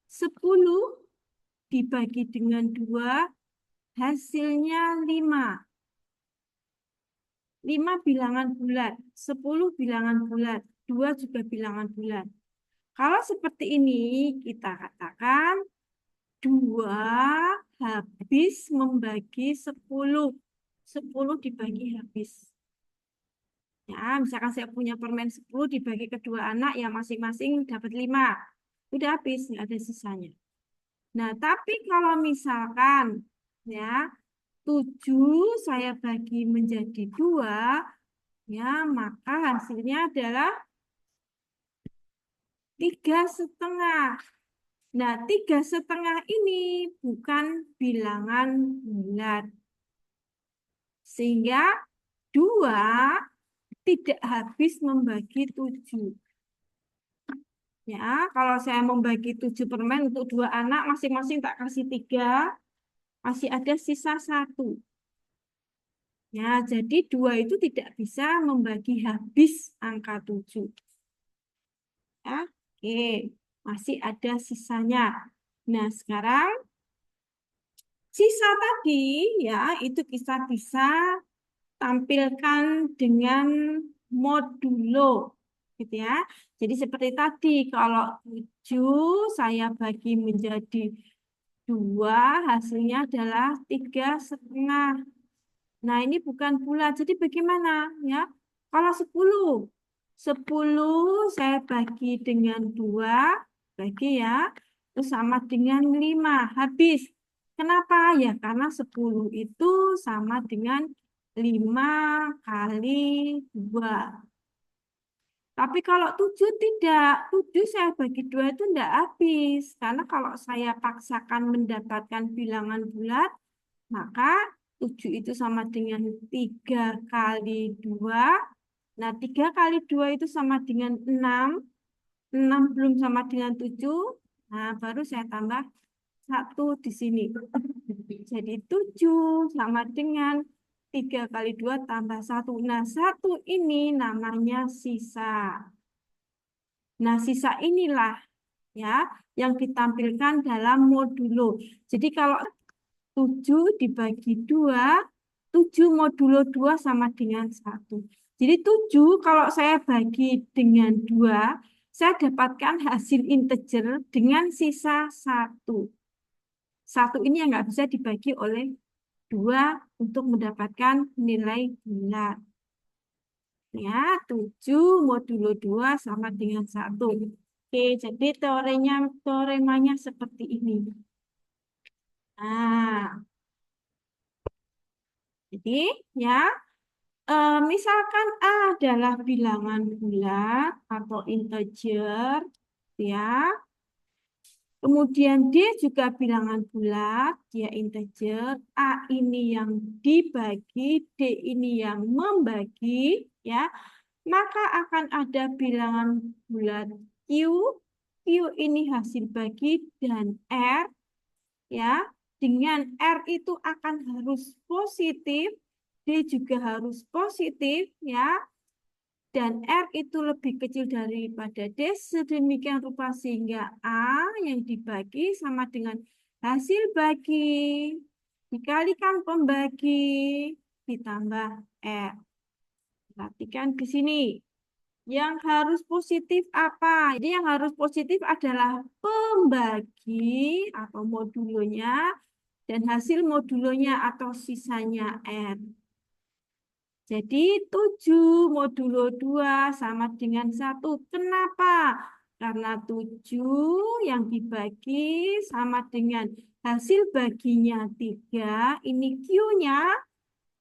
10 dibagi dengan 2, hasilnya 5. 5 bilangan bulat, 10 bilangan bulat, 2 juga bilangan bulat. Kalau seperti ini, kita katakan 2 habis membagi 10. 10 dibagi habis. Ya, misalkan saya punya permen 10 dibagi kedua anak, ya masing-masing dapat 5. Udah habis, nggak ada sisanya. Nah, tapi kalau misalkan ya 7 saya bagi menjadi 2, ya maka hasilnya adalah 3,5. Nah, 3,5 ini bukan bilangan bulat. Sehingga 2 tidak habis membagi 7. Ya, kalau saya membagi 7 permen untuk 2 anak, masing-masing tak kasih 3, masih ada sisa 1. Ya, jadi 2 itu tidak bisa membagi habis angka 7. Ya, oke, masih ada sisanya. Nah, sekarang sisa tadi ya itu kita bisa tampilkan dengan modulo gitu ya. Jadi seperti tadi kalau 7 saya bagi menjadi 2, hasilnya adalah 3,5. Nah, ini bukan bulat. Jadi bagaimana ya? Kalau 10 saya bagi dengan 2, bagi ya, itu sama dengan 5. Habis. Kenapa? Ya, karena 10 itu sama dengan 5 kali 2. Tapi kalau 7 tidak. 7 saya bagi 2 itu tidak habis. Karena kalau saya paksakan mendapatkan bilangan bulat, maka 7 itu sama dengan 3 kali 2. Nah, 3 kali 2 itu sama dengan 6. 6 belum sama dengan 7. Nah, baru saya tambah 1 di sini. Jadi 7 sama dengan 3 kali 2 tambah 1. Nah, 1 ini namanya sisa. Nah, sisa inilah ya yang ditampilkan dalam modulo. Jadi kalau 7 dibagi 2, 7 modulo 2 sama dengan 1. Jadi 7 kalau saya bagi dengan 2, saya dapatkan hasil integer dengan sisa 1. 1 ini yang nggak bisa dibagi oleh 2 untuk mendapatkan nilai bulat. Ya, 7 modulo 2 sama dengan 1. Oke, jadi teoremanya seperti ini. Nah, jadi ya, misalkan A adalah bilangan bulat atau integer, ya. Kemudian D juga bilangan bulat, dia integer. A ini yang dibagi, D ini yang membagi, ya. Maka akan ada bilangan bulat Q. Q ini hasil bagi dan R, ya. Dengan R itu akan harus positif, D juga harus positif, ya. Dan R itu lebih kecil daripada D sedemikian rupa sehingga A yang dibagi sama dengan hasil bagi dikalikan pembagi ditambah R. Perhatikan di sini. Yang harus positif apa? Jadi yang harus positif adalah pembagi atau modulonya dan hasil modulonya atau sisanya R. Jadi 7 modulo 2 sama dengan 1. Kenapa? Karena 7 yang dibagi sama dengan hasil baginya 3. Ini Q-nya.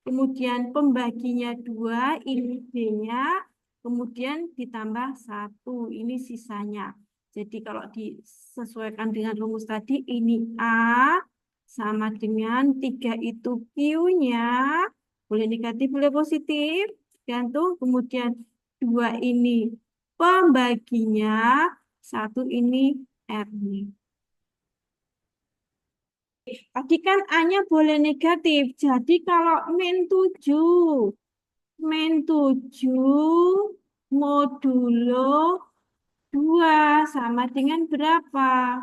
Kemudian pembaginya 2. Ini D-nya. Kemudian ditambah 1. Ini sisanya. Jadi kalau disesuaikan dengan rumus tadi, ini A sama dengan 3 itu Q-nya. Boleh negatif, boleh positif. Gantung. Kemudian 2 ini pembaginya. 1 ini R-nya. Tadi kan A-nya boleh negatif. Jadi kalau min 7 modulo 2 sama dengan berapa?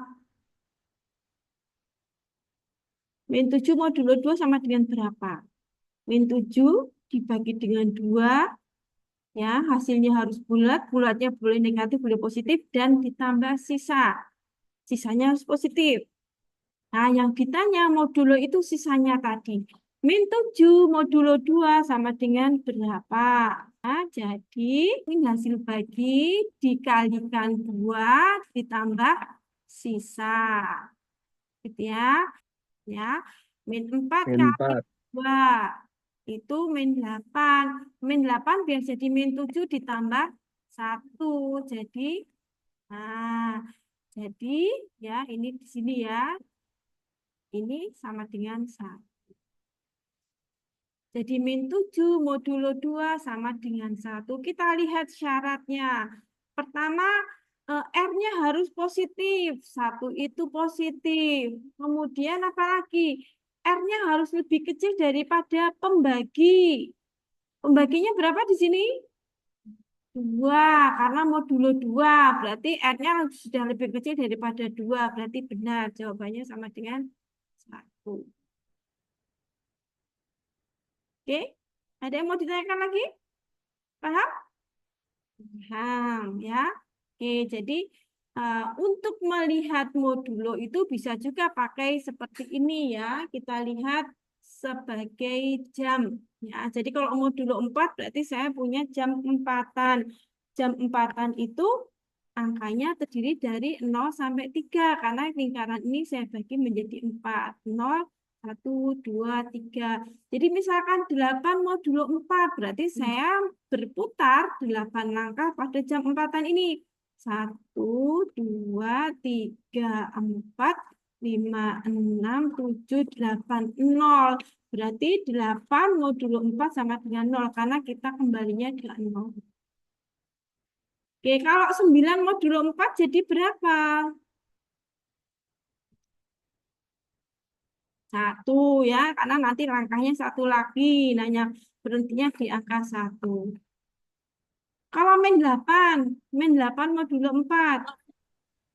Min 7 modulo 2 sama dengan berapa? Min 7 dibagi dengan 2, ya, hasilnya harus bulat, bulatnya boleh negatif, boleh positif, dan ditambah sisa. Sisanya harus positif. Nah, yang ditanya modulo itu sisanya tadi. Min 7 modulo 2 sama dengan berapa? Nah, jadi ini hasil bagi dikalikan 2 ditambah sisa. Gitu ya. Ya, min 4 Min kali 4. 2 itu min 8. Min 8 biar jadi min 7 ditambah 1. Jadi, nah, jadi ya ini di sini ya. Ini sama dengan 1. Jadi min 7 modulo 2 sama dengan 1. Kita lihat syaratnya. Pertama, R-nya harus positif. 1 itu positif. Kemudian apa lagi? R-nya harus lebih kecil daripada pembagi. Pembaginya berapa di sini? 2, karena modulo 2. Berarti R-nya sudah lebih kecil daripada 2. Berarti benar. Jawabannya sama dengan 1. Oke, ada yang mau ditanyakan lagi? Paham? Paham ya. Oke, jadi untuk melihat modulo itu bisa juga pakai seperti ini ya. Kita lihat sebagai jam. Ya, jadi kalau modulo 4 berarti saya punya jam 4-an. Jam 4-an itu angkanya terdiri dari 0 sampai 3 karena lingkaran ini saya bagi menjadi 4. 0, 1, 2, 3. Jadi misalkan 8 modulo 4 berarti saya berputar 8 langkah pada jam 4-an ini. 1, 2, 3, 4, 5, 6, 7, 8, 0. Berarti 8 modulo 4 sama dengan 0 karena kita kembalinya ke 0. Oke, kalau 9 modulo 4 jadi berapa? 1 ya, karena nanti langkahnya 1 lagi. Nanya berhentinya di angka 1. Kalau min 8 modulo 4.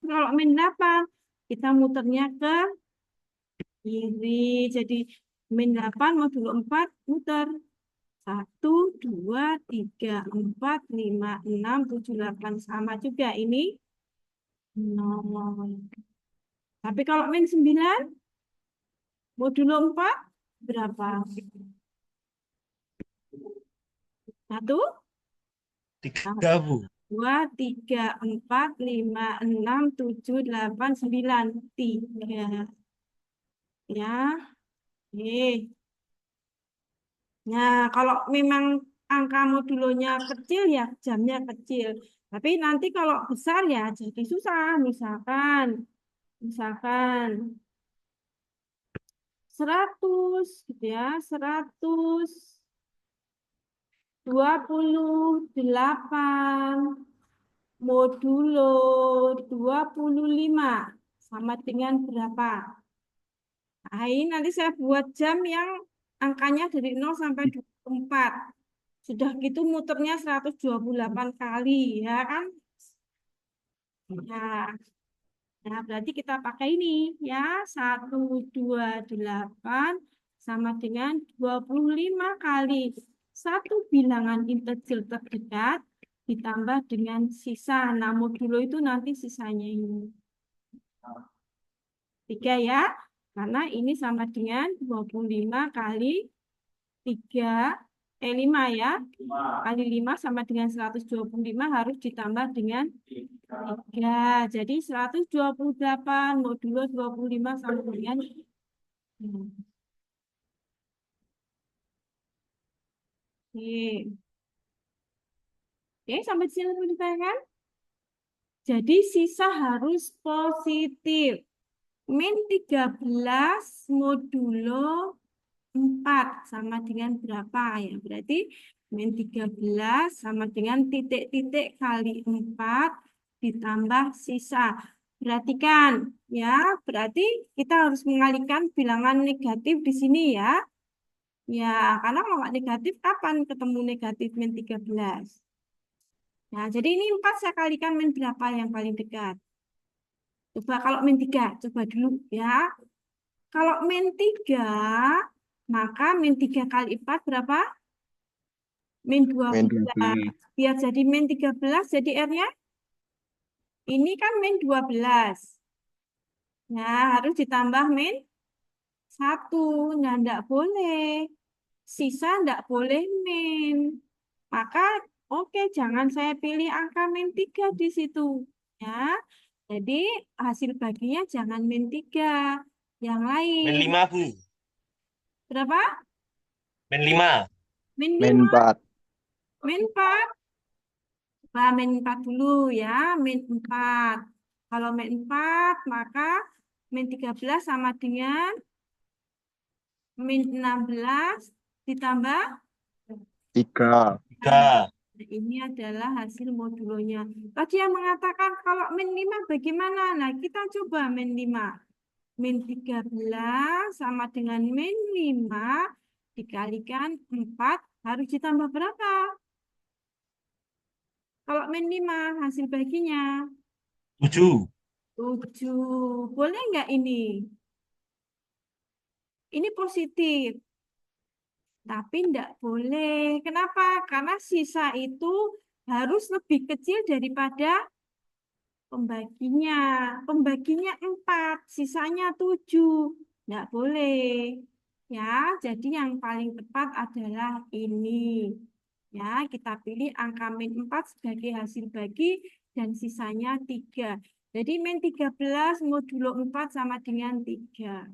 Kalau min 8, kita muternya ke kiri. Jadi min 8 modulo 4 muter. 1, 2, 3, 4, 5, 6, 7, 8. Sama juga ini 0. Tapi kalau min 9 modulo 4 berapa? 1, 3, Bu. 2, 3, 4, 5, 6, 7, 8, 9. 3. Ya, oke. Nah, kalau memang angka modulonya kecil ya jamnya kecil. Tapi nanti kalau besar ya jadi susah. Misalkan 100 gitu ya, 128 modulo 25 sama dengan berapa? Nah, ini nanti saya buat jam yang angkanya dari 0 sampai 24. Sudah gitu muternya 128 kali, ya kan? Nah, berarti kita pakai ini, ya. 128 sama dengan 25 kali satu bilangan integer terdekat ditambah dengan sisa. Nah, modulo itu nanti sisanya ini. 3 ya, karena ini sama dengan 25 kali 3, 5 ya, kali 5 sama dengan 125 harus ditambah dengan 3. Jadi 128 modulo 25 sama dengan 3. Oke. Oke, sampai di sini ditanyakan. Jadi sisa harus positif. Min 13 modulo 4 sama dengan berapa ya? Berarti min 13 sama dengan titik-titik kali 4 ditambah sisa. Perhatikan ya, berarti kita harus mengalihkan bilangan negatif di sini ya. Ya, karena kalau nggak negatif, kapan ketemu negatif min 13? Nah, jadi ini 4 saya kalikan min berapa yang paling dekat? Coba kalau min 3, coba dulu ya. Kalau min 3, maka min 3 kali 4 berapa? Min Min 12. Biar jadi min 13, jadi R-nya ini kan min 12. Nah, harus ditambah min 1. Nah, enggak boleh. Sisa enggak boleh min. Maka, oke, jangan saya pilih angka min 3 di situ. Ya, jadi hasil baginya jangan min 3. Yang Min lain. 5, Bu. Berapa? Min 5. Min Min 5. 4. Min 4. Nah, min 4 dulu ya. Min 4. Kalau min 4, maka min 13 sama dengan min 16 ditambah 3. 3. ini adalah hasil modulonya. Tadi yang mengatakan kalau min 5 bagaimana? Nah, kita coba min 5. Min 13 sama dengan min 5 dikalikan 4 harus ditambah berapa? Kalau min 5 hasil baginya 7. 7. Boleh nggak ini? Ini positif. Tapi enggak boleh. Kenapa? Karena sisa itu harus lebih kecil daripada pembaginya. Pembaginya 4, sisanya 7. Enggak boleh. Ya, jadi yang paling tepat adalah ini. Ya, kita pilih angka min 4 sebagai hasil bagi dan sisanya 3. Jadi min 13 modulo 4 sama dengan 3.